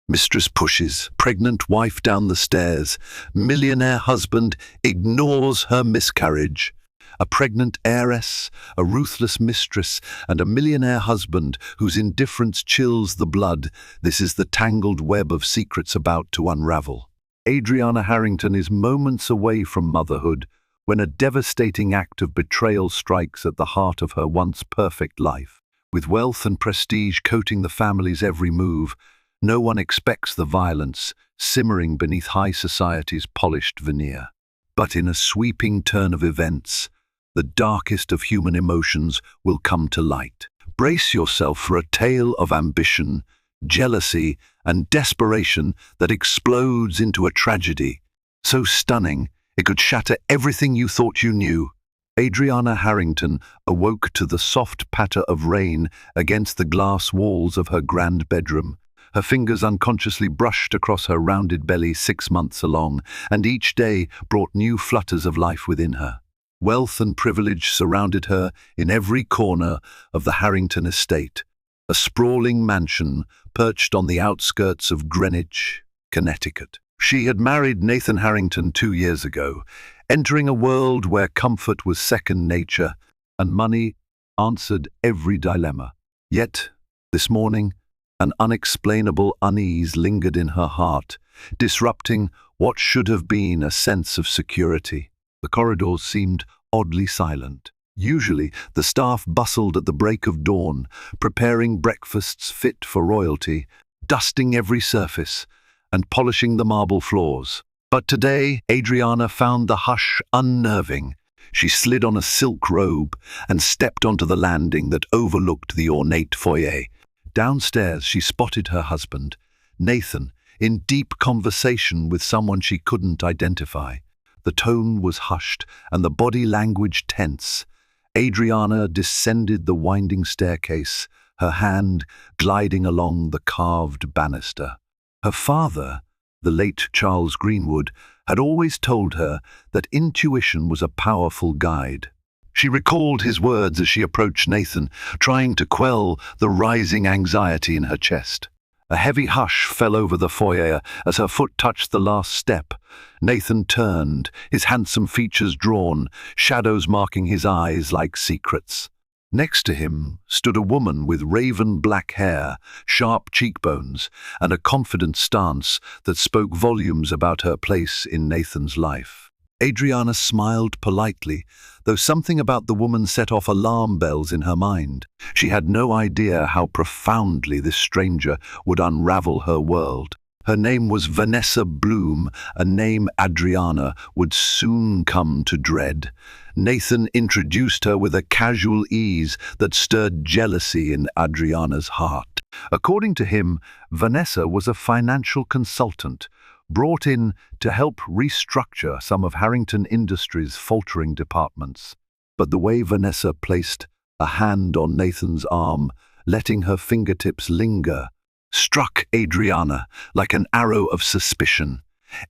Mistress pushes pregnant wife down the stairs. Millionaire husband ignores her miscarriage. A pregnant heiress, a ruthless mistress, and a millionaire husband whose indifference chills the blood. This is the tangled web of secrets about to unravel. Adriana Harrington is moments away from motherhood when a devastating act of betrayal strikes at the heart of her once perfect life. With wealth and prestige coating the family's every move, no one expects the violence simmering beneath high society's polished veneer. But in a sweeping turn of events, the darkest of human emotions will come to light. Brace yourself for a tale of ambition, jealousy, and desperation that explodes into a tragedy so stunning it could shatter everything you thought you knew. Adriana Harrington awoke to the soft patter of rain against the glass walls of her grand bedroom. Her fingers unconsciously brushed across her rounded belly 6 months along, and each day brought new flutters of life within her. Wealth and privilege surrounded her in every corner of the Harrington estate, a sprawling mansion perched on the outskirts of Greenwich, Connecticut. She had married Nathan Harrington 2 years ago, entering a world where comfort was second nature and money answered every dilemma. Yet, this morning, an unexplainable unease lingered in her heart, disrupting what should have been a sense of security. The corridors seemed oddly silent. Usually, the staff bustled at the break of dawn, preparing breakfasts fit for royalty, dusting every surface, and polishing the marble floors. But today, Adriana found the hush unnerving. She slid on a silk robe and stepped onto the landing that overlooked the ornate foyer. Downstairs, she spotted her husband, Nathan, in deep conversation with someone she couldn't identify. The tone was hushed and the body language tense. Adriana descended the winding staircase, her hand gliding along the carved banister. Her father, the late Charles Greenwood, had always told her that intuition was a powerful guide. She recalled his words as she approached Nathan, trying to quell the rising anxiety in her chest. A heavy hush fell over the foyer as her foot touched the last step. Nathan turned, his handsome features drawn, shadows marking his eyes like secrets. Next to him stood a woman with raven black hair, sharp cheekbones, and a confident stance that spoke volumes about her place in Nathan's life. Adriana smiled politely, though something about the woman set off alarm bells in her mind. She had no idea how profoundly this stranger would unravel her world. Her name was Vanessa Bloom, a name Adriana would soon come to dread. Nathan introduced her with a casual ease that stirred jealousy in Adriana's heart. According to him, Vanessa was a financial consultant, brought in to help restructure some of Harrington Industries' faltering departments. But the way Vanessa placed a hand on Nathan's arm, letting her fingertips linger, struck Adriana like an arrow of suspicion.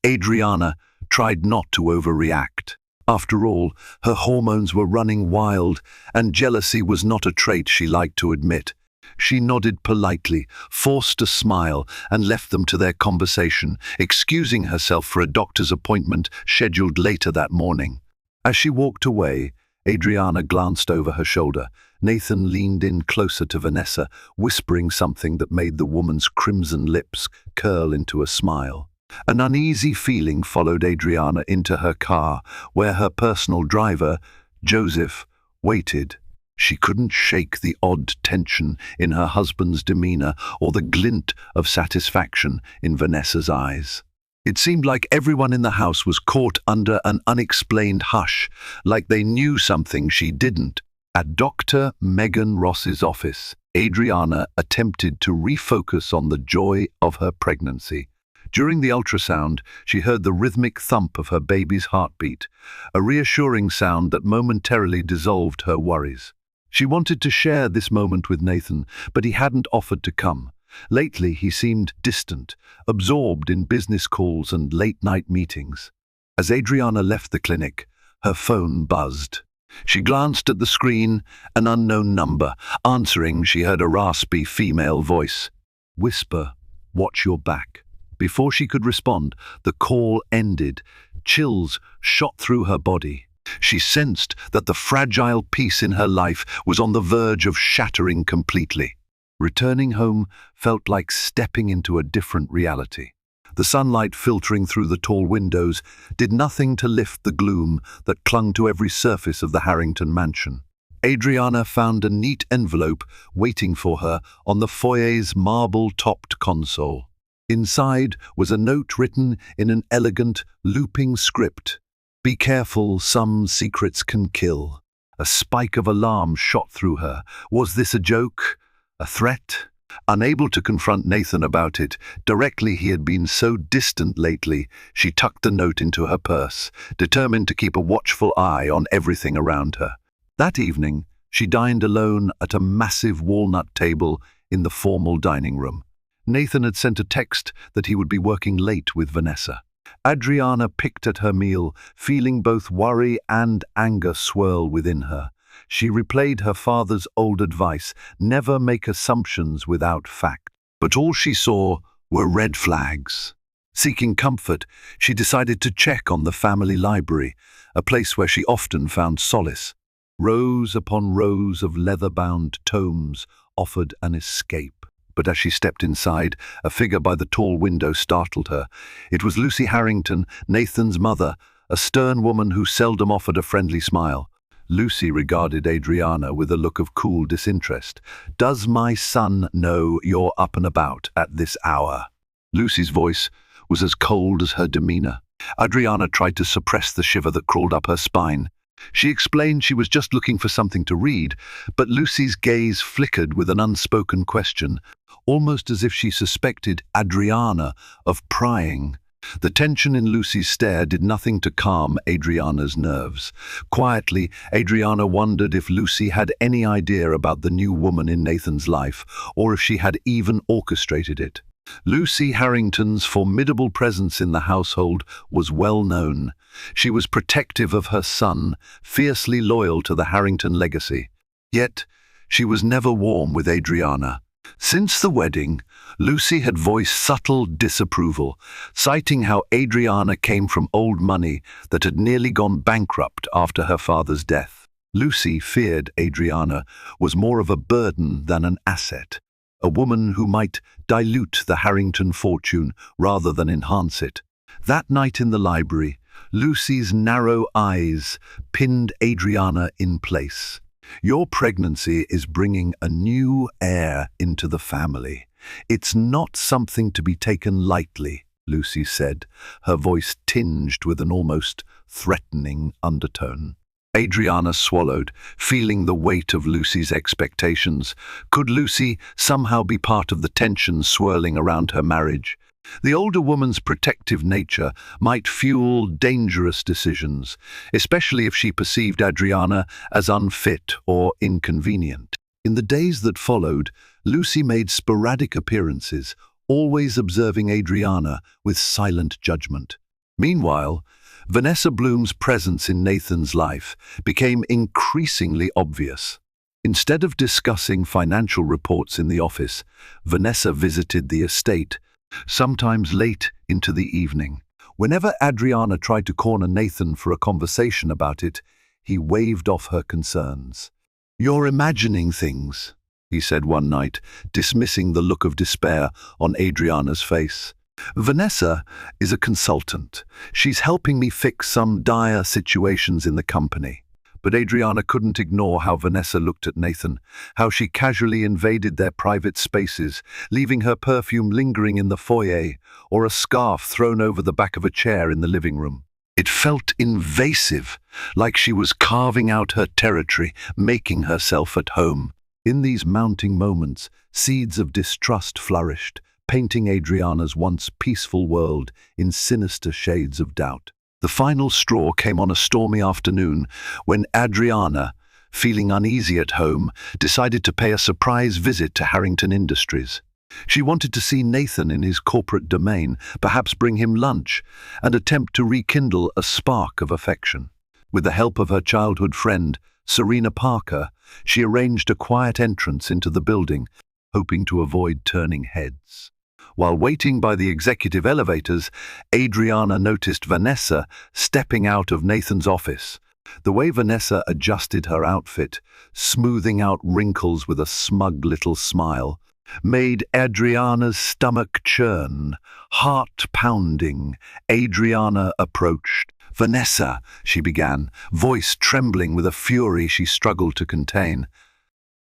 Adriana tried not to overreact. After all, her hormones were running wild, and jealousy was not a trait she liked to admit. She nodded politely, forced a smile, and left them to their conversation, excusing herself for a doctor's appointment scheduled later that morning. As she walked away, Adriana glanced over her shoulder. Nathan leaned in closer to Vanessa, whispering something that made the woman's crimson lips curl into a smile. An uneasy feeling followed Adriana into her car, where her personal driver, Joseph, waited. She couldn't shake the odd tension in her husband's demeanor or the glint of satisfaction in Vanessa's eyes. It seemed like everyone in the house was caught under an unexplained hush, like they knew something she didn't. At Dr. Megan Ross's office, Adriana attempted to refocus on the joy of her pregnancy. During the ultrasound, she heard the rhythmic thump of her baby's heartbeat, a reassuring sound that momentarily dissolved her worries. She wanted to share this moment with Nathan, but he hadn't offered to come. Lately, he seemed distant, absorbed in business calls and late-night meetings. As Adriana left the clinic, her phone buzzed. She glanced at the screen, an unknown number. Answering, she heard a raspy female voice. "Whisper, Watch your back." Before she could respond, the call ended. Chills shot through her body. She sensed that the fragile peace in her life was on the verge of shattering completely. Returning home felt like stepping into a different reality. The sunlight filtering through the tall windows did nothing to lift the gloom that clung to every surface of the Harrington mansion. Adriana found a neat envelope waiting for her on the foyer's marble-topped console. Inside was a note written in an elegant, looping script. "Be careful, some secrets can kill." A spike of alarm shot through her. Was this a joke? A threat? Unable to confront Nathan about it, directly he had been so distant lately, she tucked the note into her purse, determined to keep a watchful eye on everything around her. That evening, she dined alone at a massive walnut table in the formal dining room. Nathan had sent a text that he would be working late with Vanessa. Adriana picked at her meal, feeling both worry and anger swirl within her. She replayed her father's old advice, never make assumptions without fact. But all she saw were red flags. Seeking comfort, she decided to check on the family library, a place where she often found solace. Rows upon rows of leather-bound tomes offered an escape. But as she stepped inside, a figure by the tall window startled her. It was Lucy Harrington, Nathan's mother, a stern woman who seldom offered a friendly smile. Lucy regarded Adriana with a look of cool disinterest. "Does my son know you're up and about at this hour?" Lucy's voice was as cold as her demeanor. Adriana tried to suppress the shiver that crawled up her spine. She explained she was just looking for something to read, but Lucy's gaze flickered with an unspoken question, almost as if she suspected Adriana of prying. The tension in Lucy's stare did nothing to calm Adriana's nerves. Quietly, Adriana wondered if Lucy had any idea about the new woman in Nathan's life, or if she had even orchestrated it. Lucy Harrington's formidable presence in the household was well known. She was protective of her son, fiercely loyal to the Harrington legacy. Yet, she was never warm with Adriana. Since the wedding, Lucy had voiced subtle disapproval, citing how Adriana came from old money that had nearly gone bankrupt after her father's death. Lucy feared Adriana was more of a burden than an asset, a woman who might dilute the Harrington fortune rather than enhance it. That night in the library, Lucy's narrow eyes pinned Adriana in place. "Your pregnancy is bringing a new heir into the family. It's not something to be taken lightly," Lucy said, her voice tinged with an almost threatening undertone. Adriana swallowed, feeling the weight of Lucy's expectations. Could Lucy somehow be part of the tension swirling around her marriage? The older woman's protective nature might fuel dangerous decisions, especially if she perceived Adriana as unfit or inconvenient. In the days that followed, Lucy made sporadic appearances, always observing Adriana with silent judgment. Meanwhile, Vanessa Bloom's presence in Nathan's life became increasingly obvious. Instead of discussing financial reports in the office, Vanessa visited the estate, sometimes late into the evening. Whenever Adriana tried to corner Nathan for a conversation about it, he waved off her concerns. "You're imagining things," he said one night, dismissing the look of despair on Adriana's face. "Vanessa is a consultant. She's helping me fix some dire situations in the company." But Adriana couldn't ignore how Vanessa looked at Nathan, how she casually invaded their private spaces, leaving her perfume lingering in the foyer or a scarf thrown over the back of a chair in the living room. It felt invasive, like she was carving out her territory, making herself at home. In these mounting moments, seeds of distrust flourished, painting Adriana's once peaceful world in sinister shades of doubt. The final straw came on a stormy afternoon when Adriana, feeling uneasy at home, decided to pay a surprise visit to Harrington Industries. She wanted to see Nathan in his corporate domain, perhaps bring him lunch, and attempt to rekindle a spark of affection. With the help of her childhood friend, Serena Parker, she arranged a quiet entrance into the building, hoping to avoid turning heads. While waiting by the executive elevators, Adriana noticed Vanessa stepping out of Nathan's office. The way Vanessa adjusted her outfit, smoothing out wrinkles with a smug little smile, made Adriana's stomach churn, heart pounding. Adriana approached. "Vanessa," she began, voice trembling with a fury she struggled to contain.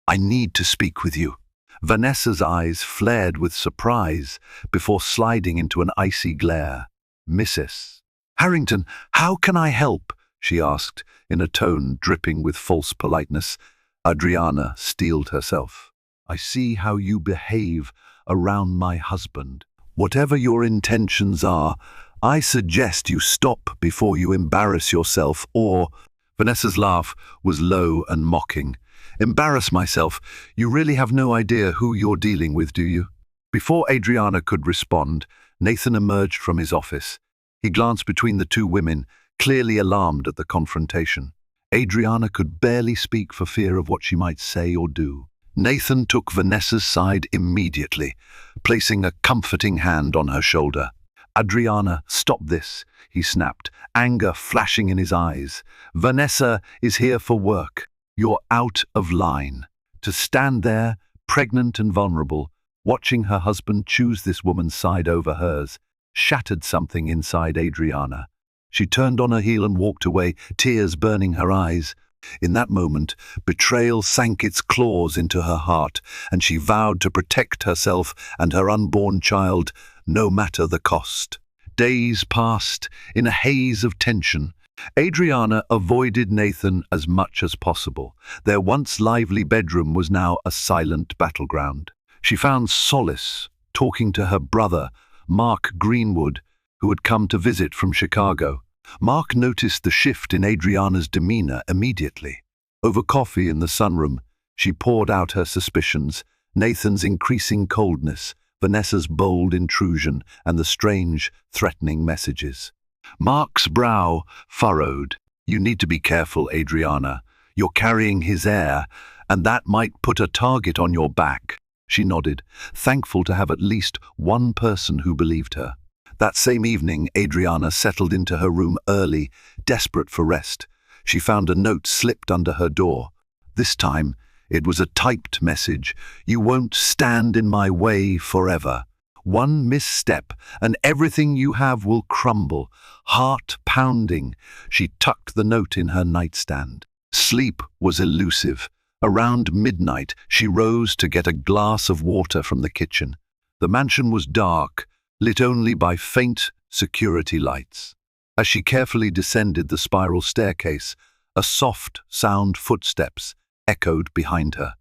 "I need to speak with you." Vanessa's eyes flared with surprise before sliding into an icy glare. "Mrs. Harrington, how can I help?" she asked, in a tone dripping with false politeness. Adriana steeled herself. "I see how you behave around my husband. Whatever your intentions are, I suggest you stop before you embarrass yourself or—" Vanessa's laugh was low and mocking. "Embarrass myself? You really have no idea who you're dealing with, do you?" Before Adriana could respond, Nathan emerged from his office. He glanced between the two women, clearly alarmed at the confrontation. Adriana could barely speak for fear of what she might say or do. Nathan took Vanessa's side immediately, placing a comforting hand on her shoulder. "Adriana, stop this," he snapped, anger flashing in his eyes. "Vanessa is here for work. You're out of line. To stand there, pregnant and vulnerable, watching her husband choose this woman's side over hers, shattered something inside Adriana. She turned on her heel and walked away, tears burning her eyes. In that moment, betrayal sank its claws into her heart, and she vowed to protect herself and her unborn child, no matter the cost. Days passed in a haze of tension. Adriana avoided Nathan as much as possible. Their once lively bedroom was now a silent battleground. She found solace talking to her brother, Mark Greenwood, who had come to visit from Chicago. Mark noticed the shift in Adriana's demeanor immediately. Over coffee in the sunroom, she poured out her suspicions, Nathan's increasing coldness, Vanessa's bold intrusion, and the strange, threatening messages. Mark's brow furrowed. "You need to be careful, Adriana. You're carrying his heir, and that might put a target on your back." She nodded, thankful to have at least one person who believed her. That same evening, Adriana settled into her room early, desperate for rest. She found a note slipped under her door. This time, it was a typed message. "You won't stand in my way forever. One misstep, and everything you have will crumble." Heart pounding, she tucked the note in her nightstand. Sleep was elusive. Around midnight, she rose to get a glass of water from the kitchen. The mansion was dark, lit only by faint security lights. As she carefully descended the spiral staircase, a soft sound footsteps echoed behind her.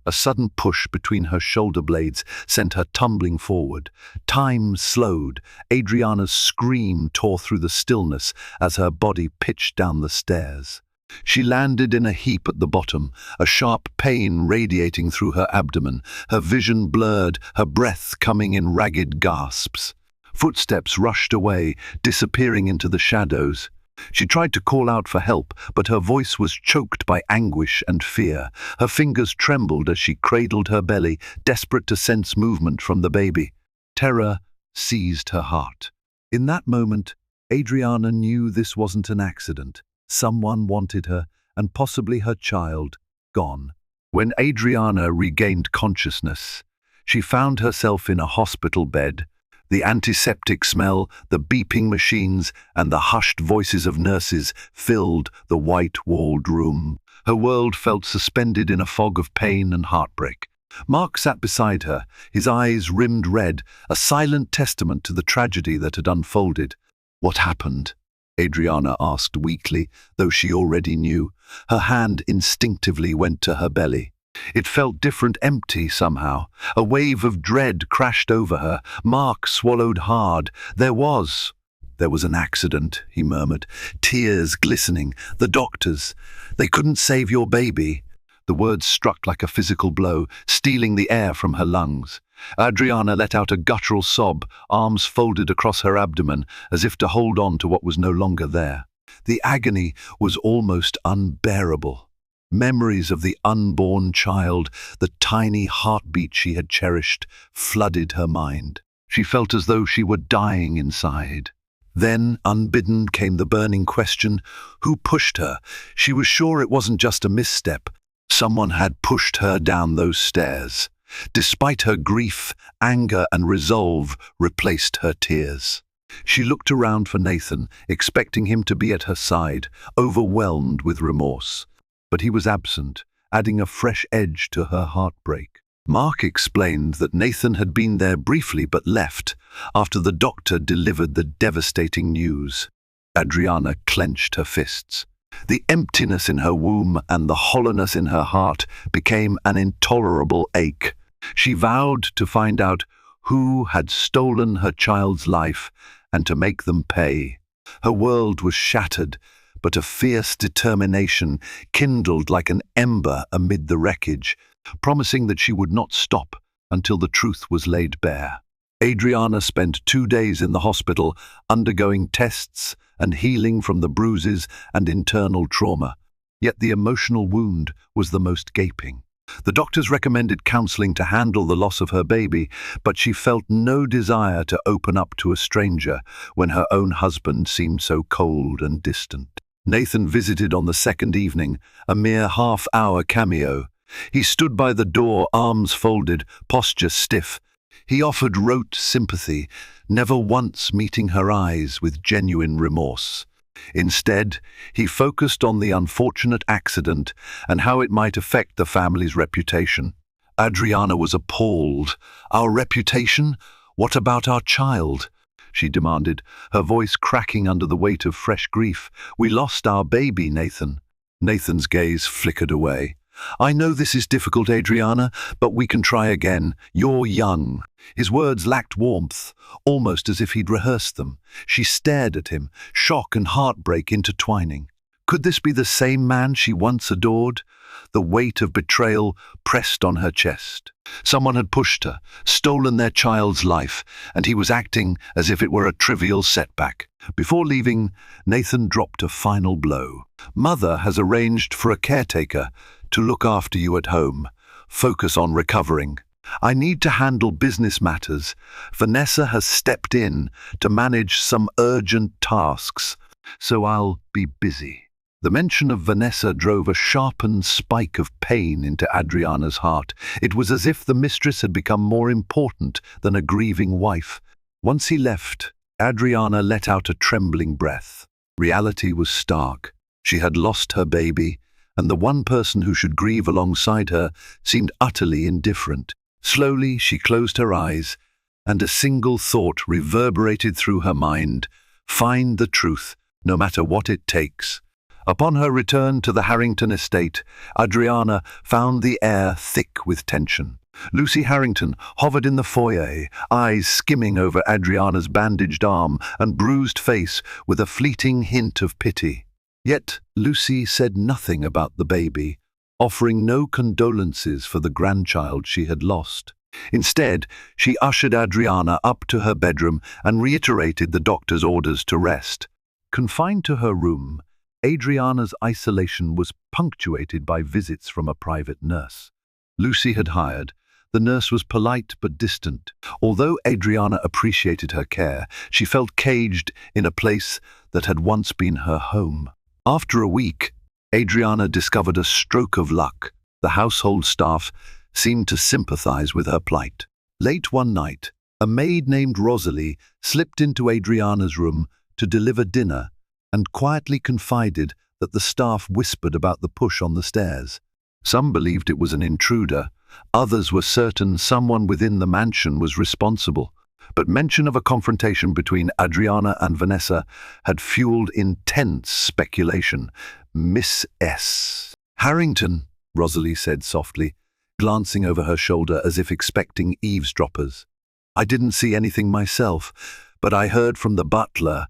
A sudden push between her shoulder blades sent her tumbling forward. Time slowed. Adriana's scream tore through the stillness as her body pitched down the stairs. She landed in a heap at the bottom, a sharp pain radiating through her abdomen, her vision blurred, her breath coming in ragged gasps. Footsteps rushed away, disappearing into the shadows. She tried to call out for help, but her voice was choked by anguish and fear. Her fingers trembled as she cradled her belly, desperate to sense movement from the baby. Terror seized her heart. In that moment, Adriana knew this wasn't an accident. Someone wanted her, and possibly her child, gone. When Adriana regained consciousness, she found herself in a hospital bed. The antiseptic smell, the beeping machines, and the hushed voices of nurses filled the white-walled room. Her world felt suspended in a fog of pain and heartbreak. Mark sat beside her, his eyes rimmed red, a silent testament to the tragedy that had unfolded. "What happened?" Adriana asked weakly, though she already knew. Her hand instinctively went to her belly. It felt different, empty somehow. A wave of dread crashed over her. Mark swallowed hard. There was an accident," he murmured, tears glistening. "The doctors, they couldn't save your baby." The words struck like a physical blow, stealing the air from her lungs. Adriana let out a guttural sob, arms folded across her abdomen, as if to hold on to what was no longer there. The agony was almost unbearable. Memories of the unborn child, the tiny heartbeat she had cherished, flooded her mind. She felt as though she were dying inside. Then, unbidden, came the burning question, who pushed her? She was sure it wasn't just a misstep. Someone had pushed her down those stairs. Despite her grief, anger and resolve replaced her tears. She looked around for Nathan, expecting him to be at her side, overwhelmed with remorse. But he was absent, adding a fresh edge to her heartbreak. Mark explained that Nathan had been there briefly but left after the doctor delivered the devastating news. Adriana clenched her fists. The emptiness in her womb and the hollowness in her heart became an intolerable ache. She vowed to find out who had stolen her child's life and to make them pay. Her world was shattered, but a fierce determination kindled like an ember amid the wreckage, promising that she would not stop until the truth was laid bare. Adriana spent 2 days in the hospital, undergoing tests and healing from the bruises and internal trauma. Yet the emotional wound was the most gaping. The doctors recommended counseling to handle the loss of her baby, but she felt no desire to open up to a stranger when her own husband seemed so cold and distant. Nathan visited on the second evening, a mere half-hour cameo. He stood by the door, arms folded, posture stiff. He offered rote sympathy, never once meeting her eyes with genuine remorse. Instead, he focused on the unfortunate accident and how it might affect the family's reputation. Adriana was appalled. "Our reputation? What about our child?" she demanded, her voice cracking under the weight of fresh grief. "We lost our baby, Nathan." Nathan's gaze flickered away. "I know this is difficult, Adriana, but we can try again. You're young." His words lacked warmth, almost as if he'd rehearsed them. She stared at him, shock and heartbreak intertwining. Could this be the same man she once adored? The weight of betrayal pressed on her chest. Someone had pushed her, stolen their child's life, and he was acting as if it were a trivial setback. Before leaving, Nathan dropped a final blow. "Mother has arranged for a caretaker to look after you at home. Focus on recovering. I need to handle business matters. Vanessa has stepped in to manage some urgent tasks, so I'll be busy." The mention of Vanessa drove a sharpened spike of pain into Adriana's heart. It was as if the mistress had become more important than a grieving wife. Once he left, Adriana let out a trembling breath. Reality was stark. She had lost her baby, and the one person who should grieve alongside her seemed utterly indifferent. Slowly she closed her eyes, and a single thought reverberated through her mind: find the truth, no matter what it takes. Upon her return to the Harrington estate, Adriana found the air thick with tension. Lucy Harrington hovered in the foyer, eyes skimming over Adriana's bandaged arm and bruised face with a fleeting hint of pity. Yet Lucy said nothing about the baby, offering no condolences for the grandchild she had lost. Instead, she ushered Adriana up to her bedroom and reiterated the doctor's orders to rest. Confined to her room, Adriana's isolation was punctuated by visits from a private nurse Lucy had hired. The nurse was polite but distant. Although Adriana appreciated her care, she felt caged in a place that had once been her home. After a week, Adriana discovered a stroke of luck. The household staff seemed to sympathize with her plight. Late one night, a maid named Rosalie slipped into Adriana's room to deliver dinner and quietly confided that the staff whispered about the push on the stairs. Some believed it was an intruder. Others were certain someone within the mansion was responsible. But mention of a confrontation between Adriana and Vanessa had fueled intense speculation. "Miss S. Harrington," Rosalie said softly, glancing over her shoulder as if expecting eavesdroppers. "I didn't see anything myself, but I heard from the butler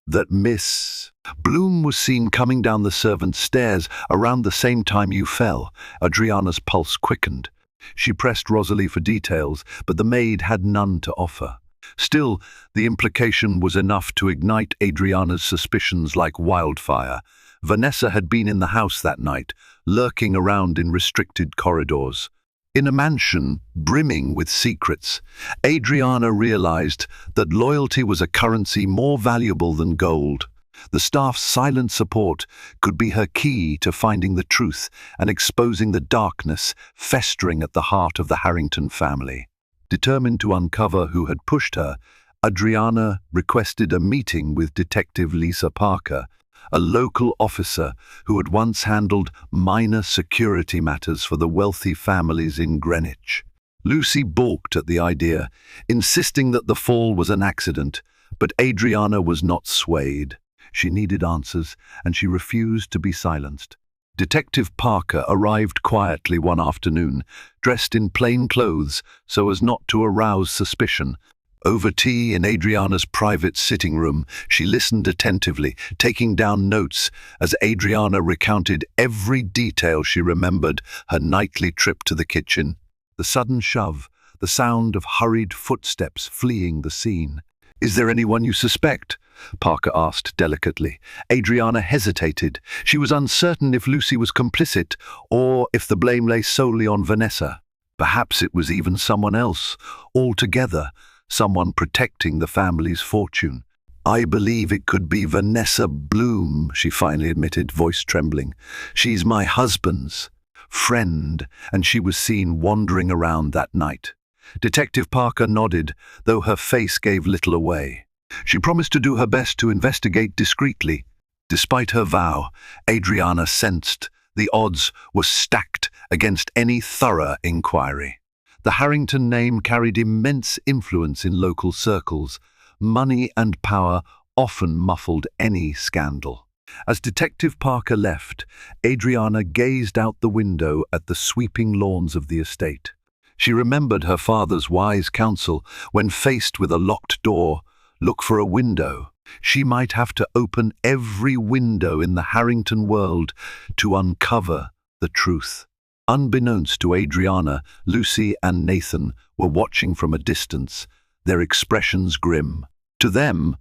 that Miss Bloom was seen coming down the servants' stairs around the same time you fell." Adriana's pulse quickened. She pressed Rosalie for details, but the maid had none to offer. Still, the implication was enough to ignite Adriana's suspicions like wildfire. Vanessa had been in the house that night, lurking around in restricted corridors. In a mansion brimming with secrets, Adriana realized that loyalty was a currency more valuable than gold. The staff's silent support could be her key to finding the truth and exposing the darkness festering at the heart of the Harrington family. Determined to uncover who had pushed her, Adriana requested a meeting with Detective Lisa Parker, a local officer who had once handled minor security matters for the wealthy families in Greenwich. Lucy balked at the idea, insisting that the fall was an accident, but Adriana was not swayed. She needed answers, and she refused to be silenced. Detective Parker arrived quietly one afternoon, dressed in plain clothes so as not to arouse suspicion. Over tea in Adriana's private sitting room, she listened attentively, taking down notes as Adriana recounted every detail she remembered: her nightly trip to the kitchen, the sudden shove, the sound of hurried footsteps fleeing the scene. "Is there anyone you suspect?" Parker asked delicately. Adriana hesitated. She was uncertain if Lucy was complicit or if the blame lay solely on Vanessa. Perhaps it was even someone else altogether, someone protecting the family's fortune. "I believe it could be Vanessa Bloom," she finally admitted, voice trembling. "She's my husband's friend, and she was seen wandering around that night." Detective Parker nodded, though her face gave little away. She promised to do her best to investigate discreetly. Despite her vow, Adriana sensed the odds were stacked against any thorough inquiry. The Harrington name carried immense influence in local circles. Money and power often muffled any scandal. As Detective Parker left, Adriana gazed out the window at the sweeping lawns of the estate. She remembered her father's wise counsel: when faced with a locked door, look for a window. She might have to open every window in the Harrington world to uncover the truth. Unbeknownst to Adriana, Lucy and Nathan were watching from a distance, their expressions grim. To them,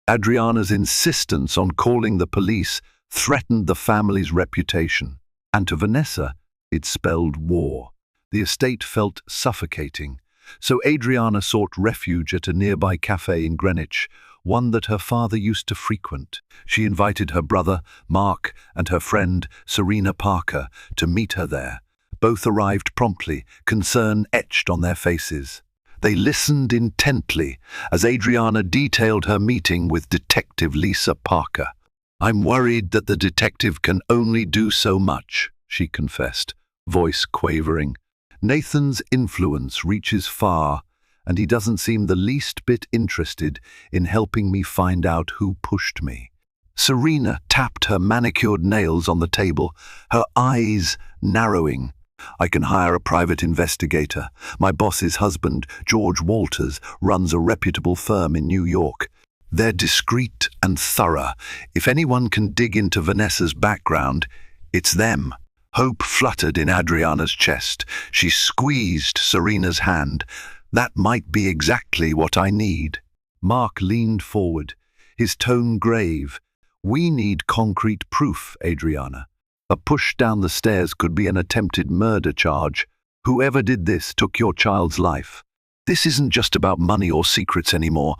Adriana's insistence on calling the police threatened the family's reputation, and to Vanessa, it spelled war. The estate felt suffocating, so Adriana sought refuge at a nearby cafe in Greenwich, one that her father used to frequent. She invited her brother, Mark, and her friend, Serena Parker, to meet her there. Both arrived promptly, concern etched on their faces. They listened intently as Adriana detailed her meeting with Detective Lisa Parker. "I'm worried that the detective can only do so much," she confessed, voice quavering. "Nathan's influence reaches far, and he doesn't seem the least bit interested in helping me find out who pushed me." Serena tapped her manicured nails on the table, her eyes narrowing. "I can hire a private investigator. My boss's husband, George Walters, runs a reputable firm in New York. They're discreet and thorough. If anyone can dig into Vanessa's background, it's them." Hope fluttered in Adriana's chest. She squeezed Serena's hand. "That might be exactly what I need." Mark leaned forward, his tone grave. "We need concrete proof, Adriana. A push down the stairs could be an attempted murder charge. Whoever did this took your child's life. This isn't just about money or secrets anymore.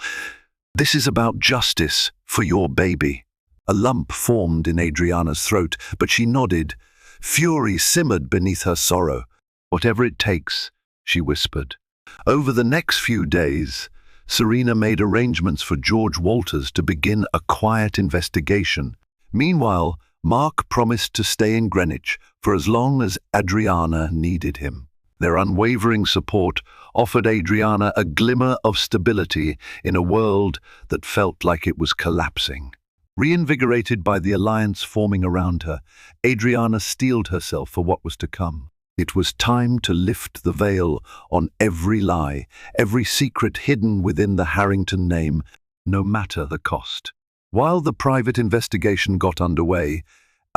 This is about justice for your baby." A lump formed in Adriana's throat, but she nodded. Fury simmered beneath her sorrow. "Whatever it takes," she whispered. Over the next few days, Serena made arrangements for George Walters to begin a quiet investigation. Meanwhile, Mark promised to stay in Greenwich for as long as Adriana needed him. Their unwavering support offered Adriana a glimmer of stability in a world that felt like it was collapsing. Reinvigorated by the alliance forming around her, Adriana steeled herself for what was to come. It was time to lift the veil on every lie, every secret hidden within the Harrington name, no matter the cost. While the private investigation got underway,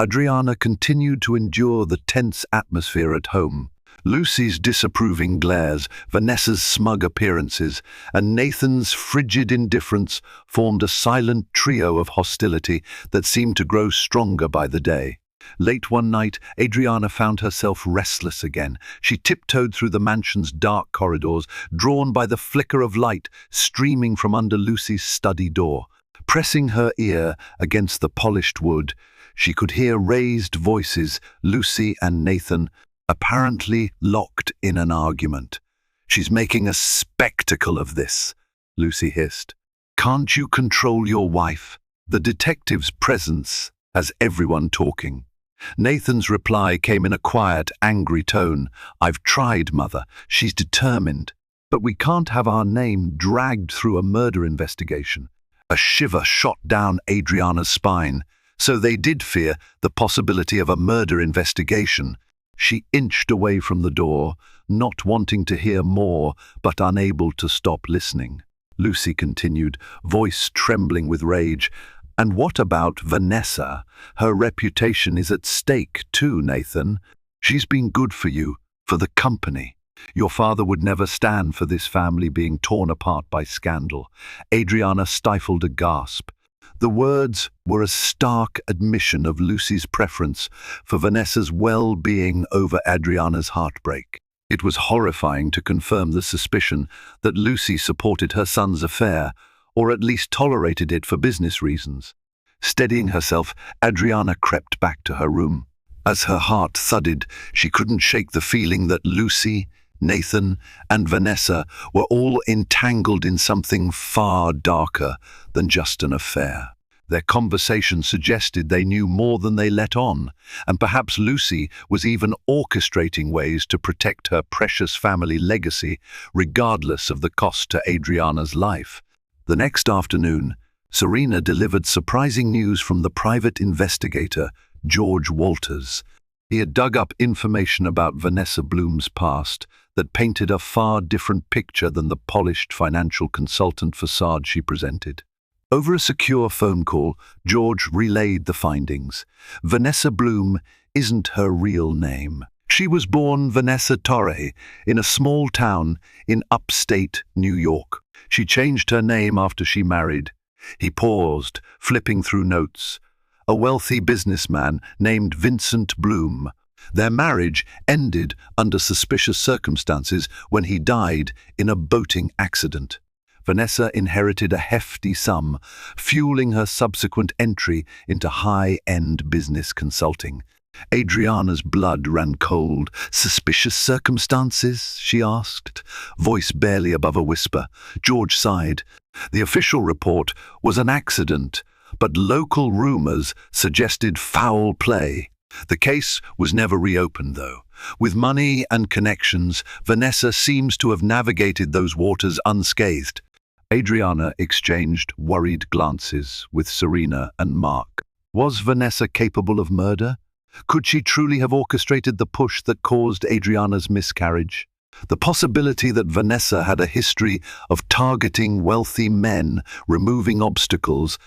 Adriana continued to endure the tense atmosphere at home. Lucy's disapproving glares, Vanessa's smug appearances, and Nathan's frigid indifference formed a silent trio of hostility that seemed to grow stronger by the day. Late one night, Adriana found herself restless again. She tiptoed through the mansion's dark corridors, drawn by the flicker of light streaming from under Lucy's study door. Pressing her ear against the polished wood, she could hear raised voices, Lucy and Nathan, apparently locked in an argument. "She's making a spectacle of this," Lucy hissed. "Can't you control your wife?" The detective's presence has everyone talking. Nathan's reply came in a quiet, angry tone. "I've tried, Mother. She's determined. But we can't have our name dragged through a murder investigation." A shiver shot down Adriana's spine. So they did fear the possibility of a murder investigation. She inched away from the door, not wanting to hear more, but unable to stop listening. Lucy continued, voice trembling with rage. "And what about Vanessa? Her reputation is at stake too, Nathan. She's been good for you, for the company. Your father would never stand for this family being torn apart by scandal." Adriana stifled a gasp. The words were a stark admission of Lucy's preference for Vanessa's well-being over Adriana's heartbreak. It was horrifying to confirm the suspicion that Lucy supported her son's affair, or at least tolerated it for business reasons. Steadying herself, Adriana crept back to her room. As her heart thudded, she couldn't shake the feeling that Lucy, Nathan, and Vanessa were all entangled in something far darker than just an affair. Their conversation suggested they knew more than they let on, and perhaps Lucy was even orchestrating ways to protect her precious family legacy, regardless of the cost to Adriana's life. The next afternoon, Serena delivered surprising news from the private investigator, George Walters. He had dug up information about Vanessa Bloom's past that painted a far different picture than the polished financial consultant facade she presented. Over a secure phone call, George relayed the findings. Vanessa Bloom isn't her real name. She was born Vanessa Torre in a small town in upstate New York. She changed her name after she married. He paused, flipping through notes. A wealthy businessman named Vincent Bloom. Their marriage ended under suspicious circumstances when he died in a boating accident. Vanessa inherited a hefty sum, fueling her subsequent entry into high-end business consulting. Adriana's blood ran cold. "Suspicious circumstances?" she asked, voice barely above a whisper. George sighed. The official report was an accident, but local rumors suggested foul play. The case was never reopened, though. With money and connections, Vanessa seems to have navigated those waters unscathed. Adriana exchanged worried glances with Serena and Mark. Was Vanessa capable of murder? Could she truly have orchestrated the push that caused Adriana's miscarriage? The possibility that Vanessa had a history of targeting wealthy men, removing obstacles,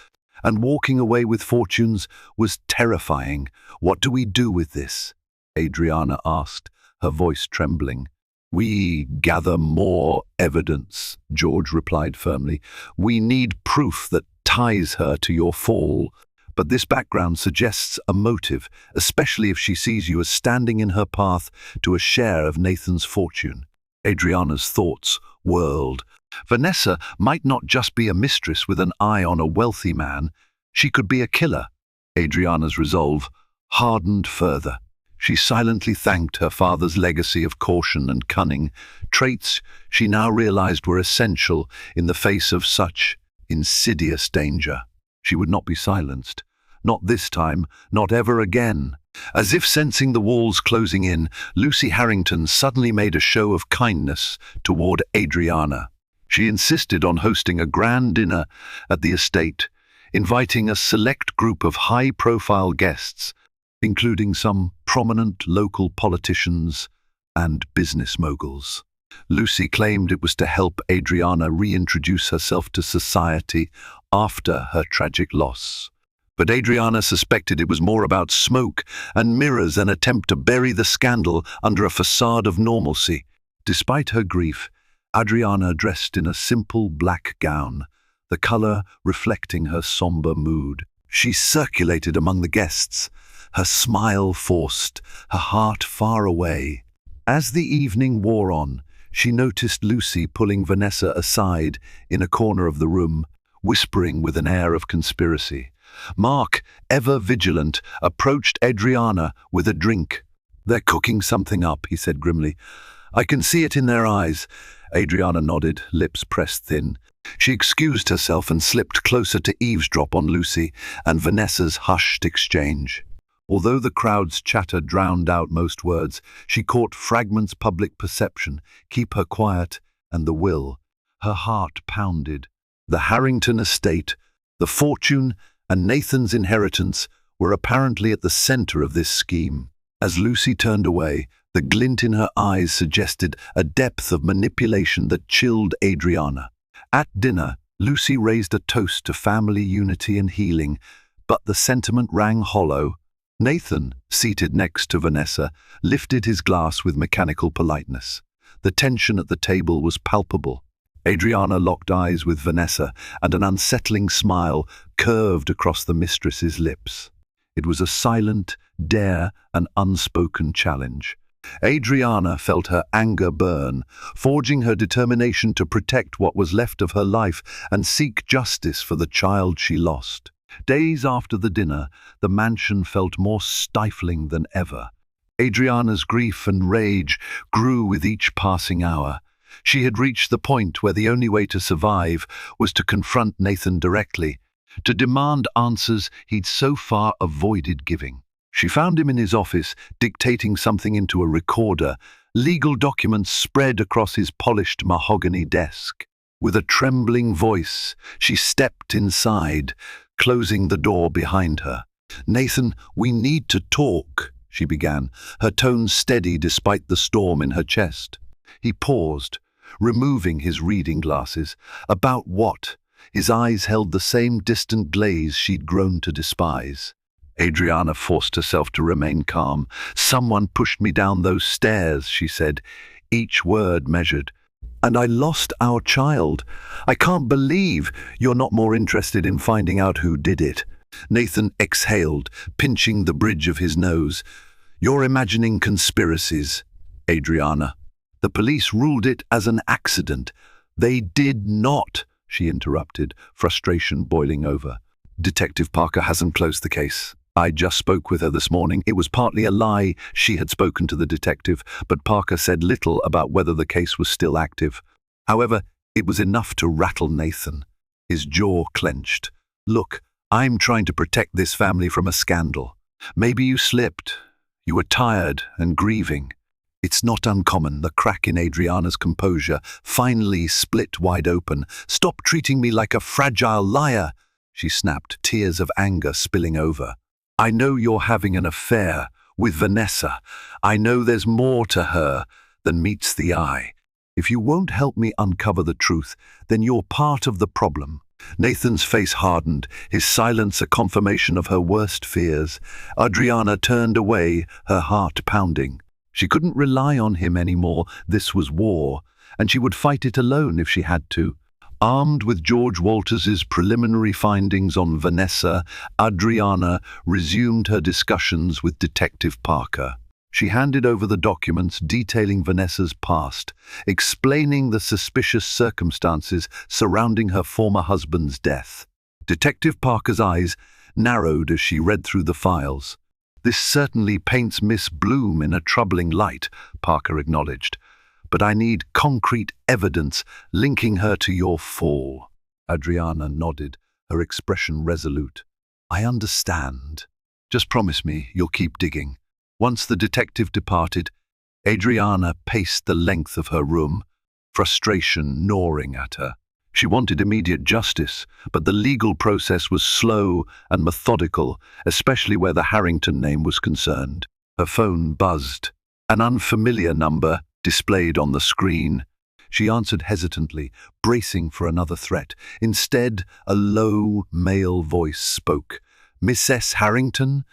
and walking away with fortunes was terrifying. "What do we do with this?" Adriana asked, her voice trembling. "We gather more evidence," George replied firmly. "We need proof that ties her to your fall. But this background suggests a motive, especially if she sees you as standing in her path to a share of Nathan's fortune." Adriana's thoughts whirled. Vanessa might not just be a mistress with an eye on a wealthy man. She could be a killer. Adriana's resolve hardened further. She silently thanked her father's legacy of caution and cunning, traits she now realized were essential in the face of such insidious danger. She would not be silenced. Not this time, not ever again. As if sensing the walls closing in, Lucy Harrington suddenly made a show of kindness toward Adriana. She insisted on hosting a grand dinner at the estate, inviting a select group of high-profile guests, including some prominent local politicians and business moguls. Lucy claimed it was to help Adriana reintroduce herself to society after her tragic loss. But Adriana suspected it was more about smoke and mirrors, an attempt to bury the scandal under a facade of normalcy. Despite her grief, Adriana dressed in a simple black gown, the color reflecting her somber mood. She circulated among the guests, her smile forced, her heart far away. As the evening wore on, she noticed Lucy pulling Vanessa aside in a corner of the room, whispering with an air of conspiracy. Mark, ever vigilant, approached Adriana with a drink. "They're cooking something up," he said grimly. "I can see it in their eyes." Adriana nodded, lips pressed thin. She excused herself and slipped closer to eavesdrop on Lucy and Vanessa's hushed exchange. Although the crowd's chatter drowned out most words, she caught fragments public perception, keep her quiet, and the will. Her heart pounded. The Harrington estate, the fortune, and Nathan's inheritance were apparently at the center of this scheme. As Lucy turned away, the glint in her eyes suggested a depth of manipulation that chilled Adriana. At dinner, Lucy raised a toast to family unity and healing, but the sentiment rang hollow. Nathan, seated next to Vanessa, lifted his glass with mechanical politeness. The tension at the table was palpable. Adriana locked eyes with Vanessa, and an unsettling smile curved across the mistress's lips. It was a silent dare, an unspoken challenge. Adriana felt her anger burn, forging her determination to protect what was left of her life and seek justice for the child she lost. Days after the dinner, the mansion felt more stifling than ever. Adriana's grief and rage grew with each passing hour. She had reached the point where the only way to survive was to confront Nathan directly, to demand answers he'd so far avoided giving. She found him in his office, dictating something into a recorder, legal documents spread across his polished mahogany desk. With a trembling voice, she stepped inside, closing the door behind her. "Nathan, we need to talk," she began, her tone steady despite the storm in her chest. He paused, removing his reading glasses. About what? His eyes held the same distant glaze she'd grown to despise. Adriana forced herself to remain calm. "Someone pushed me down those stairs," she said, each word measured. "And I lost our child. I can't believe you're not more interested in finding out who did it." Nathan exhaled, pinching the bridge of his nose. "You're imagining conspiracies, Adriana. The police ruled it as an accident." "They did not," she interrupted, frustration boiling over. "Detective Parker hasn't closed the case. I just spoke with her this morning. It was partly a lie. She had spoken to the detective, but Parker said little about whether the case was still active. However, it was enough to rattle Nathan. His jaw clenched. "Look, I'm trying to protect this family from a scandal. Maybe you slipped. You were tired and grieving." It's not uncommon. The crack in Adriana's composure finally split wide open. "Stop treating me like a fragile liar," she snapped, tears of anger spilling over. "I know you're having an affair with Vanessa. I know there's more to her than meets the eye. If you won't help me uncover the truth, then you're part of the problem." Nathan's face hardened, his silence a confirmation of her worst fears. Adriana turned away, her heart pounding. She couldn't rely on him anymore. This was war, and she would fight it alone if she had to. Armed with George Walters's preliminary findings on Vanessa, Adriana resumed her discussions with Detective Parker. She handed over the documents detailing Vanessa's past, explaining the suspicious circumstances surrounding her former husband's death. Detective Parker's eyes narrowed as she read through the files. "This certainly paints Miss Bloom in a troubling light," Parker acknowledged. "But I need concrete evidence linking her to your fall." Adriana nodded, her expression resolute. "I understand. Just promise me you'll keep digging." Once the detective departed, Adriana paced the length of her room, frustration gnawing at her. She wanted immediate justice, but the legal process was slow and methodical, especially where the Harrington name was concerned. Her phone buzzed. An unfamiliar number displayed on the screen. She answered hesitantly, bracing for another threat. Instead, a low, male voice spoke. "Mrs. Harrington?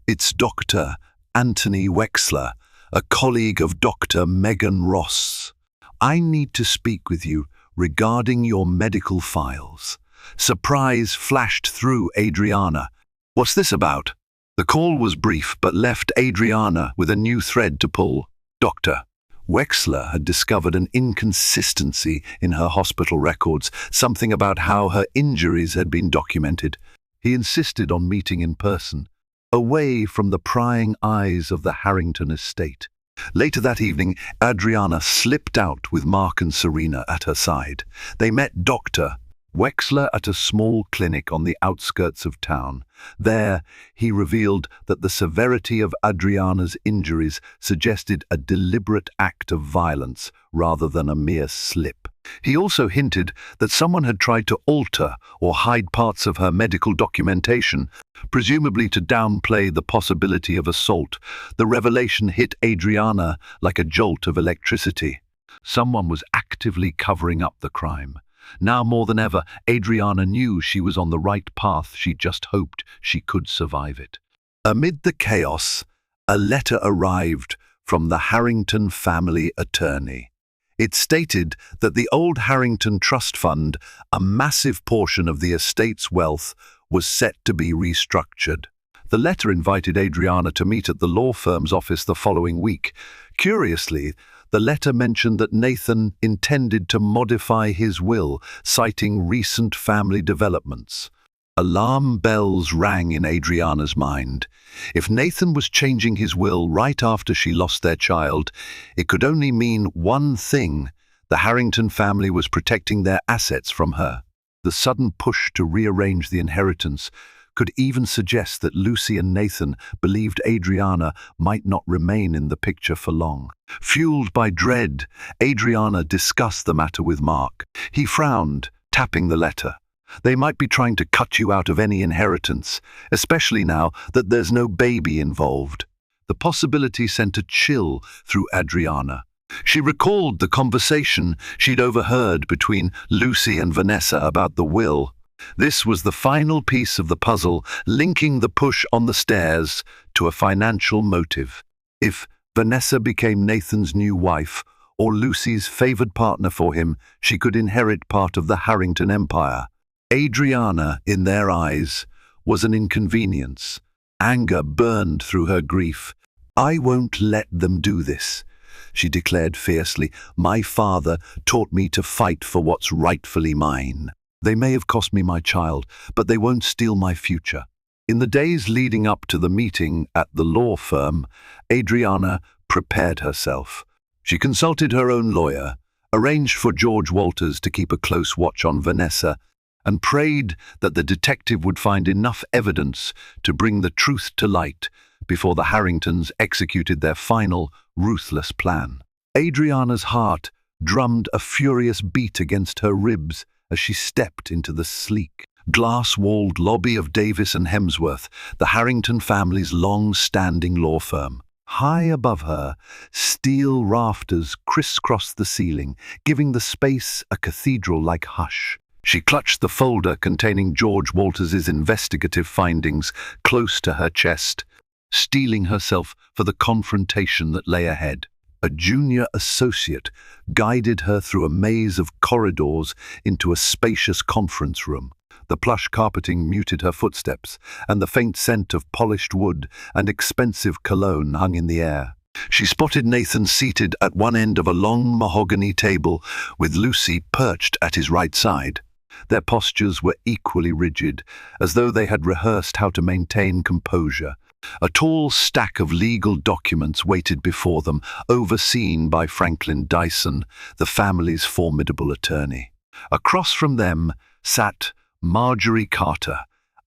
It's Dr. Anthony Wexler, a colleague of Dr. Megan Ross. I need to speak with you regarding your medical files." Surprise flashed through Adriana. What's this about? The call was brief but left Adriana with a new thread to pull. Dr. Wexler had discovered an inconsistency in her hospital records, something about how her injuries had been documented. He insisted on meeting in person, away from the prying eyes of the Harrington estate. Later that evening, Adriana slipped out with Mark and Serena at her side. They met Dr. Wexler at a small clinic on the outskirts of town. There, he revealed that the severity of Adriana's injuries suggested a deliberate act of violence rather than a mere slip. He also hinted that someone had tried to alter or hide parts of her medical documentation, presumably to downplay the possibility of assault. The revelation hit Adriana like a jolt of electricity. Someone was actively covering up the crime. Now more than ever, Adriana knew she was on the right path. She just hoped she could survive it. Amid the chaos, a letter arrived from the Harrington family attorney. It stated that the old Harrington Trust Fund, a massive portion of the estate's wealth, was set to be restructured. The letter invited Adriana to meet at the law firm's office the following week. Curiously, the letter mentioned that Nathan intended to modify his will, citing recent family developments. Alarm bells rang in Adriana's mind. If Nathan was changing his will right after she lost their child, it could only mean one thing: the Harrington family was protecting their assets from her. The sudden push to rearrange the inheritance could even suggest that Lucy and Nathan believed Adriana might not remain in the picture for long. Fueled by dread, Adriana discussed the matter with Mark. He frowned, tapping the letter. They might be trying to cut you out of any inheritance, especially now that there's no baby involved. The possibility sent a chill through Adriana. She recalled the conversation she'd overheard between Lucy and Vanessa about the will. This was the final piece of the puzzle, linking the push on the stairs to a financial motive. If Vanessa became Nathan's new wife, or Lucy's favored partner for him, she could inherit part of the Harrington empire. Adriana, in their eyes, was an inconvenience. Anger burned through her grief. "I won't let them do this," she declared fiercely. "My father taught me to fight for what's rightfully mine. They may have cost me my child, but they won't steal my future." In the days leading up to the meeting at the law firm, Adriana prepared herself. She consulted her own lawyer, arranged for George Walters to keep a close watch on Vanessa, and prayed that the detective would find enough evidence to bring the truth to light before the Harringtons executed their final, ruthless plan. Adriana's heart drummed a furious beat against her ribs as she stepped into the sleek, glass-walled lobby of Davis and Hemsworth, the Harrington family's long-standing law firm. High above her, steel rafters crisscrossed the ceiling, giving the space a cathedral-like hush. She clutched the folder containing George Walters's investigative findings close to her chest, steeling herself for the confrontation that lay ahead. A junior associate guided her through a maze of corridors into a spacious conference room. The plush carpeting muted her footsteps, and the faint scent of polished wood and expensive cologne hung in the air. She spotted Nathan seated at one end of a long mahogany table, with Lucy perched at his right side. Their postures were equally rigid, as though they had rehearsed how to maintain composure. A tall stack of legal documents waited before them, overseen by Franklin Dyson, the family's formidable attorney. Across from them sat Marjorie Carter,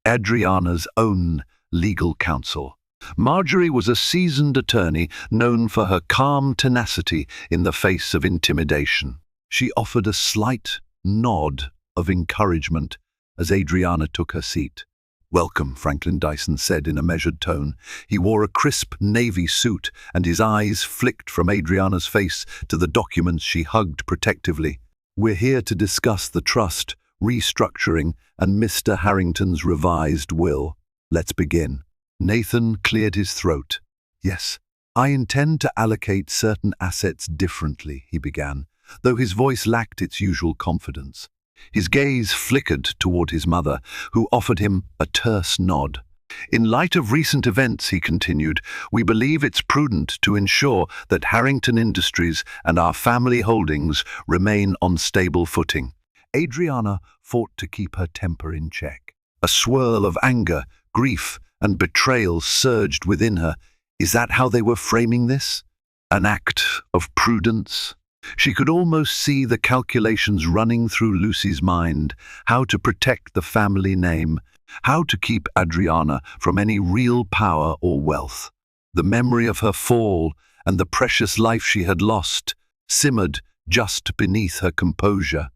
Adriana's own legal counsel. Marjorie was a seasoned attorney known for her calm tenacity in the face of intimidation. She offered a slight nod of encouragement as Adriana took her seat. "Welcome," Franklin Dyson said in a measured tone. He wore a crisp navy suit, and his eyes flicked from Adriana's face to the documents she hugged protectively. "We're here to discuss the trust, restructuring, and Mr. Harrington's revised will. Let's begin." Nathan cleared his throat. "Yes, I intend to allocate certain assets differently," he began, though his voice lacked its usual confidence. His gaze flickered toward his mother, who offered him a terse nod. In light of recent events, he continued, we believe it's prudent to ensure that Harrington Industries and our family holdings remain on stable footing. Adriana fought to keep her temper in check. A swirl of anger, grief, and betrayal surged within her. Is that how they were framing this? An act of prudence? She could almost see the calculations running through Lucy's mind, how to protect the family name, how to keep Adriana from any real power or wealth. The memory of her fall and the precious life she had lost simmered just beneath her composure.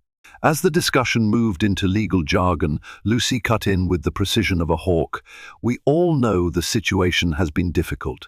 As the discussion moved into legal jargon, Lucy cut in with the precision of a hawk. We all know the situation has been difficult,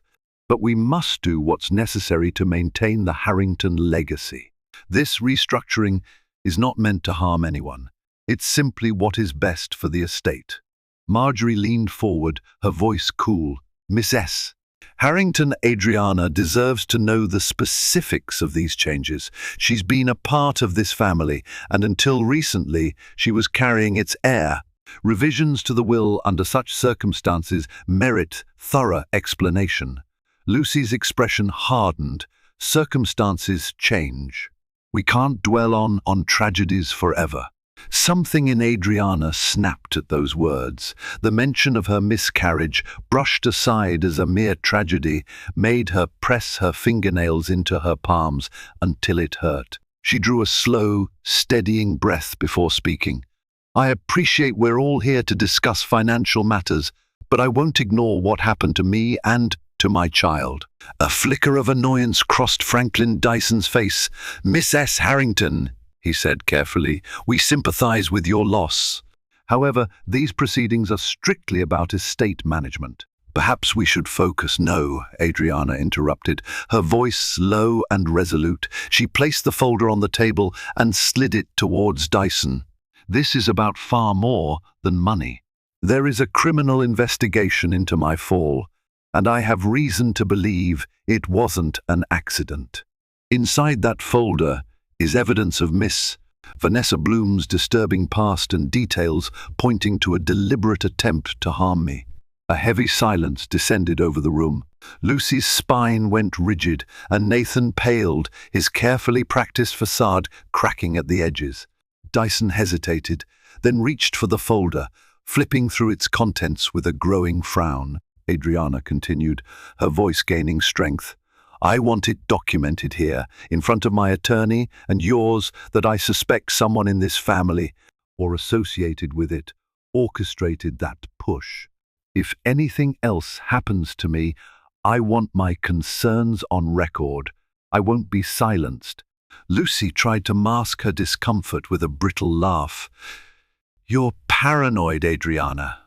but we must do what's necessary to maintain the Harrington legacy. This restructuring is not meant to harm anyone. It's simply what is best for the estate. Marjorie leaned forward, her voice cool. Miss S. Harrington Adriana deserves to know the specifics of these changes. She's been a part of this family, and until recently, she was carrying its heir. Revisions to the will under such circumstances merit thorough explanation. Lucy's expression hardened. Circumstances change. We can't dwell on tragedies forever. Something in Adriana snapped at those words. The mention of her miscarriage, brushed aside as a mere tragedy, made her press her fingernails into her palms until it hurt. She drew a slow, steadying breath before speaking. I appreciate we're all here to discuss financial matters, but I won't ignore what happened to me and to my child. A flicker of annoyance crossed Franklin Dyson's face. Miss S. Harrington, he said carefully, we sympathize with your loss. However, these proceedings are strictly about estate management. Perhaps we should focus. No, Adriana interrupted, her voice low and resolute. She placed the folder on the table and slid it towards Dyson. This is about far more than money. There is a criminal investigation into my fall, and I have reason to believe it wasn't an accident. Inside that folder is evidence of Miss Vanessa Bloom's disturbing past and details pointing to a deliberate attempt to harm me. A heavy silence descended over the room. Lucy's spine went rigid, and Nathan paled, his carefully practiced facade cracking at the edges. Dyson hesitated, then reached for the folder, flipping through its contents with a growing frown. Adriana continued, her voice gaining strength. I want it documented here, in front of my attorney and yours, that I suspect someone in this family, or associated with it, orchestrated that push. If anything else happens to me, I want my concerns on record. I won't be silenced. Lucy tried to mask her discomfort with a brittle laugh. You're paranoid, Adriana.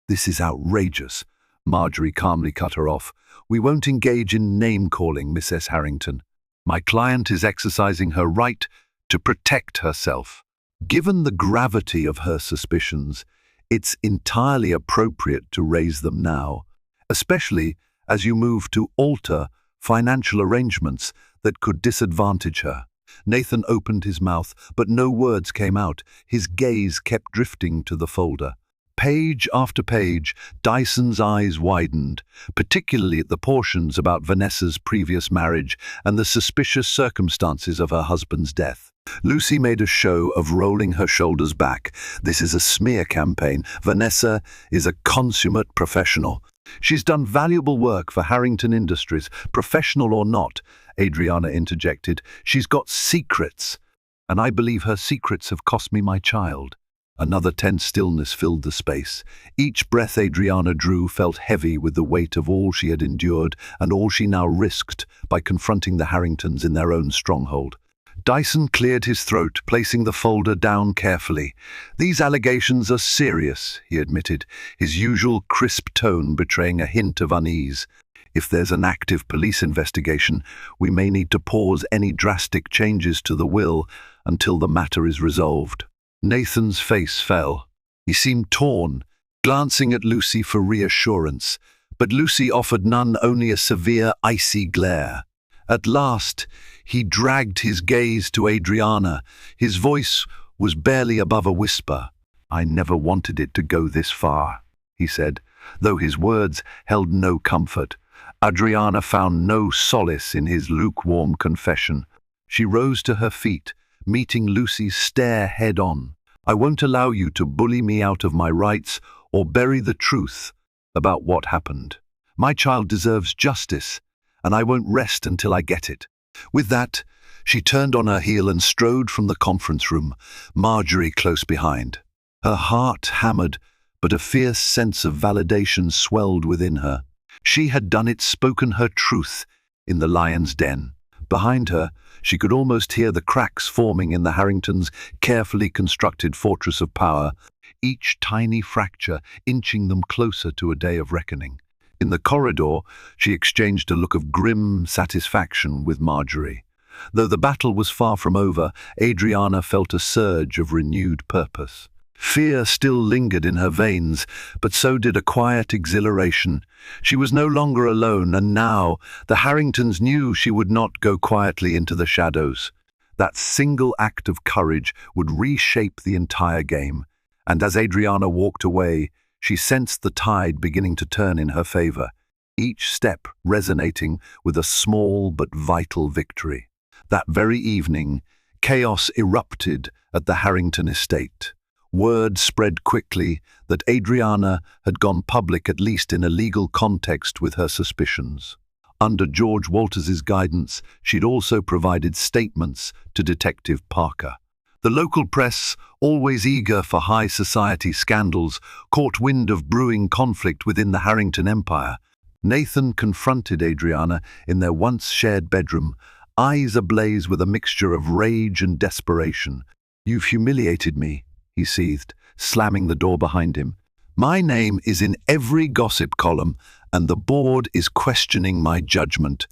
This is outrageous. Marjorie calmly cut her off. We won't engage in name-calling, Mrs. Harrington. My client is exercising her right to protect herself. Given the gravity of her suspicions, it's entirely appropriate to raise them now, especially as you move to alter financial arrangements that could disadvantage her. Nathan opened his mouth, but no words came out. His gaze kept drifting to the folder. Page after page, Dyson's eyes widened, particularly at the portions about Vanessa's previous marriage and the suspicious circumstances of her husband's death. Lucy made a show of rolling her shoulders back. This is a smear campaign. Vanessa is a consummate professional. She's done valuable work for Harrington Industries, professional or not, Adriana interjected. She's got secrets, and I believe her secrets have cost me my child. Another tense stillness filled the space. Each breath Adriana drew felt heavy with the weight of all she had endured and all she now risked by confronting the Harringtons in their own stronghold. Dyson cleared his throat, placing the folder down carefully. These allegations are serious, he admitted, his usual crisp tone betraying a hint of unease. If there's an active police investigation, we may need to pause any drastic changes to the will until the matter is resolved. Nathan's face fell. He seemed torn, glancing at Lucy for reassurance, but Lucy offered none, only a severe, icy glare. At last, he dragged his gaze to Adriana. His voice was barely above a whisper. I never wanted it to go this far, he said, though his words held no comfort. Adriana found no solace in his lukewarm confession. She rose to her feet, meeting Lucy's stare head-on. "I won't allow you to bully me out of my rights or bury the truth about what happened. My child deserves justice, and I won't rest until I get it." With that, she turned on her heel and strode from the conference room, Marjorie close behind. Her heart hammered, but a fierce sense of validation swelled within her. She had done it, spoken her truth in the lion's den. Behind her, she could almost hear the cracks forming in the Harringtons' carefully constructed fortress of power, each tiny fracture inching them closer to a day of reckoning. In the corridor, she exchanged a look of grim satisfaction with Marjorie. Though the battle was far from over, Adriana felt a surge of renewed purpose. Fear still lingered in her veins, but so did a quiet exhilaration. She was no longer alone, and now the Harringtons knew she would not go quietly into the shadows. That single act of courage would reshape the entire game, and as Adriana walked away, she sensed the tide beginning to turn in her favor, each step resonating with a small but vital victory. That very evening, chaos erupted at the Harrington estate. Word spread quickly that Adriana had gone public, at least in a legal context, with her suspicions. Under George Walters's guidance, she'd also provided statements to Detective Parker. The local press, always eager for high society scandals, caught wind of brewing conflict within the Harrington empire. Nathan confronted Adriana in their once shared bedroom, eyes ablaze with a mixture of rage and desperation. "You've humiliated me," he seethed, slamming the door behind him. "My name is in every gossip column, and the board is questioning my judgment."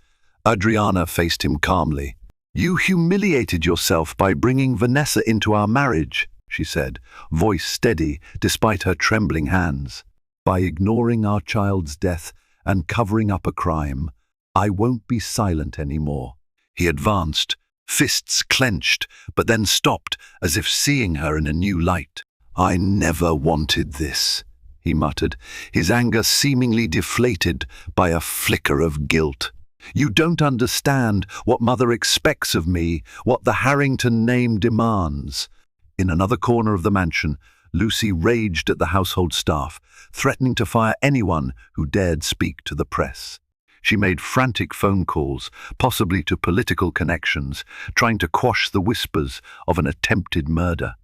Adriana faced him calmly. "You humiliated yourself by bringing Vanessa into our marriage," she said, voice steady despite her trembling hands. "By ignoring our child's death and covering up a crime. I won't be silent anymore." He advanced, fists clenched, but then stopped as if seeing her in a new light. "I never wanted this," he muttered, his anger seemingly deflated by a flicker of guilt. "You don't understand what Mother expects of me, what the Harrington name demands." In another corner of the mansion, Lucy raged at the household staff, threatening to fire anyone who dared speak to the press. She made frantic phone calls, possibly to political connections, trying to quash the whispers of an attempted murder.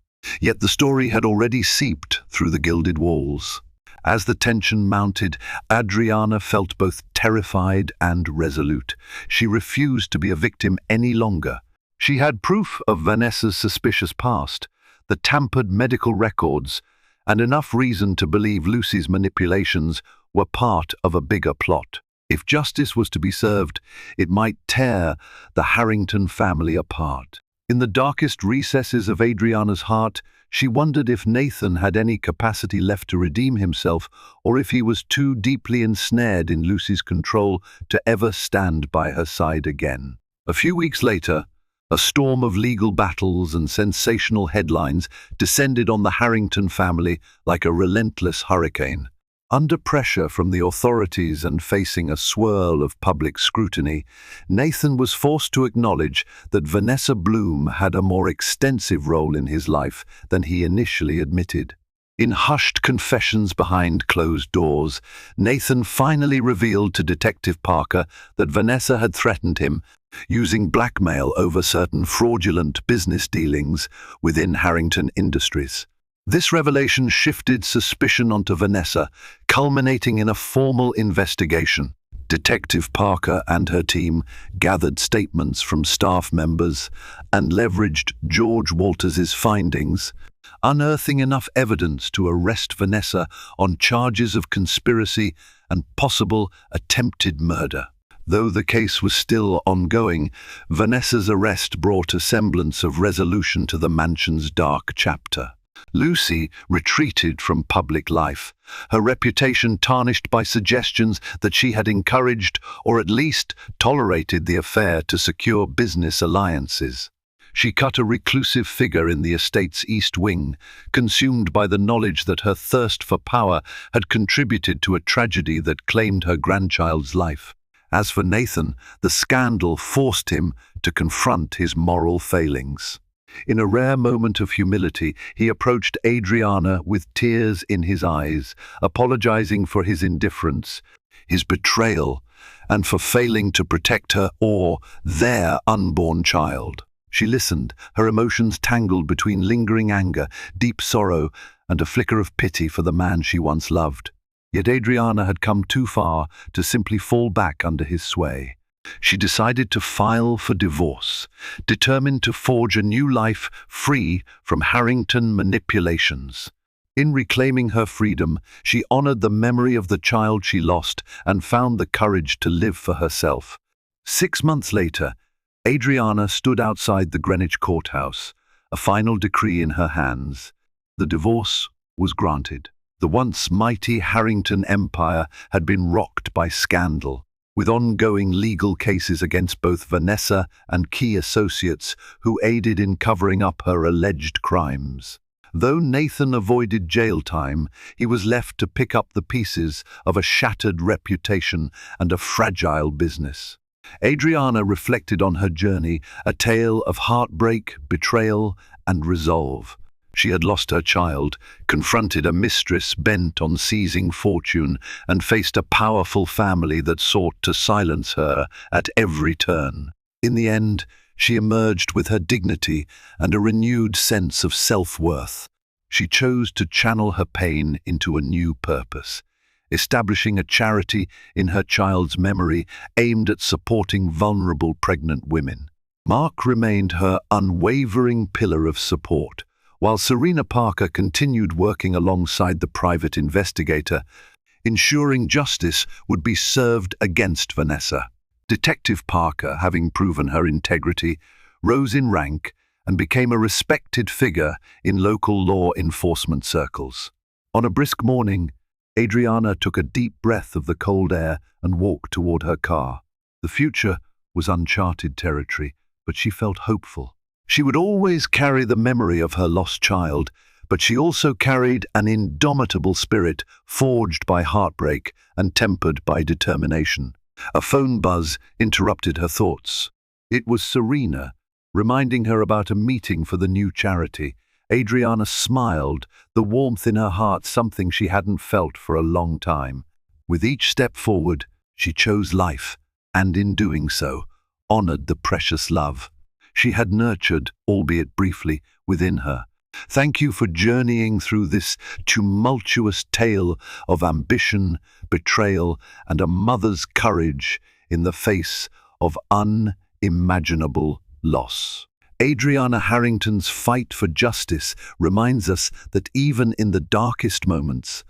Yet the story had already seeped through the gilded walls. As the tension mounted, Adriana felt both terrified and resolute. She refused to be a victim any longer. She had proof of Vanessa's suspicious past, the tampered medical records, and enough reason to believe Lucy's manipulations were part of a bigger plot. If justice was to be served, it might tear the Harrington family apart. In the darkest recesses of Adriana's heart, she wondered if Nathan had any capacity left to redeem himself, or if he was too deeply ensnared in Lucy's control to ever stand by her side again. A few weeks later, a storm of legal battles and sensational headlines descended on the Harrington family like a relentless hurricane. Under pressure from the authorities and facing a swirl of public scrutiny, Nathan was forced to acknowledge that Vanessa Bloom had a more extensive role in his life than he initially admitted. In hushed confessions behind closed doors, Nathan finally revealed to Detective Parker that Vanessa had threatened him, using blackmail over certain fraudulent business dealings within Harrington Industries. This revelation shifted suspicion onto Vanessa, culminating in a formal investigation. Detective Parker and her team gathered statements from staff members and leveraged George Walters's findings, unearthing enough evidence to arrest Vanessa on charges of conspiracy and possible attempted murder. Though the case was still ongoing, Vanessa's arrest brought a semblance of resolution to the mansion's dark chapter. Lucy retreated from public life, her reputation tarnished by suggestions that she had encouraged or at least tolerated the affair to secure business alliances. She cut a reclusive figure in the estate's east wing, consumed by the knowledge that her thirst for power had contributed to a tragedy that claimed her grandchild's life. As for Nathan, the scandal forced him to confront his moral failings. In a rare moment of humility, he approached Adriana with tears in his eyes, apologizing for his indifference, his betrayal, and for failing to protect her or their unborn child. She listened, her emotions tangled between lingering anger, deep sorrow, and a flicker of pity for the man she once loved. Yet Adriana had come too far to simply fall back under his sway. She decided to file for divorce, determined to forge a new life free from Harrington manipulations. In reclaiming her freedom, she honored the memory of the child she lost and found the courage to live for herself. 6 months later, Adriana stood outside the Greenwich courthouse, a final decree in her hands. The divorce was granted. The once mighty Harrington empire had been rocked by scandal, with ongoing legal cases against both Vanessa and key associates who aided in covering up her alleged crimes. Though Nathan avoided jail time, he was left to pick up the pieces of a shattered reputation and a fragile business. Adriana reflected on her journey, a tale of heartbreak, betrayal, and resolve. She had lost her child, confronted a mistress bent on seizing fortune, and faced a powerful family that sought to silence her at every turn. In the end, she emerged with her dignity and a renewed sense of self-worth. She chose to channel her pain into a new purpose, establishing a charity in her child's memory aimed at supporting vulnerable pregnant women. Mark remained her unwavering pillar of support, while Serena Parker continued working alongside the private investigator, ensuring justice would be served against Vanessa. Detective Parker, having proven her integrity, rose in rank and became a respected figure in local law enforcement circles. On a brisk morning, Adriana took a deep breath of the cold air and walked toward her car. The future was uncharted territory, but she felt hopeful. She would always carry the memory of her lost child, but she also carried an indomitable spirit forged by heartbreak and tempered by determination. A phone buzz interrupted her thoughts. It was Serena, reminding her about a meeting for the new charity. Adriana smiled, the warmth in her heart something she hadn't felt for a long time. With each step forward, she chose life, and in doing so, honored the precious love she had nurtured, albeit briefly, within her. Thank you for journeying through this tumultuous tale of ambition, betrayal, and a mother's courage in the face of unimaginable loss. Adriana Harrington's fight for justice reminds us that even in the darkest moments,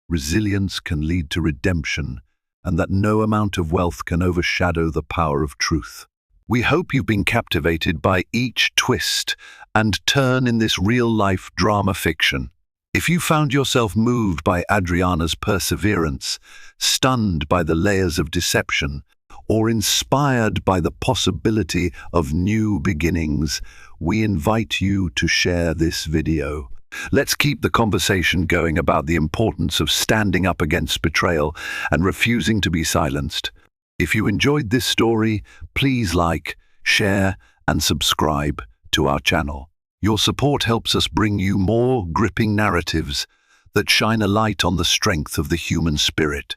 resilience can lead to redemption, and that no amount of wealth can overshadow the power of truth. We hope you've been captivated by each twist and turn in this real-life drama fiction. If you found yourself moved by Adriana's perseverance, stunned by the layers of deception, or inspired by the possibility of new beginnings, we invite you to share this video. Let's keep the conversation going about the importance of standing up against betrayal and refusing to be silenced. If you enjoyed this story, please like, share, and subscribe to our channel. Your support helps us bring you more gripping narratives that shine a light on the strength of the human spirit.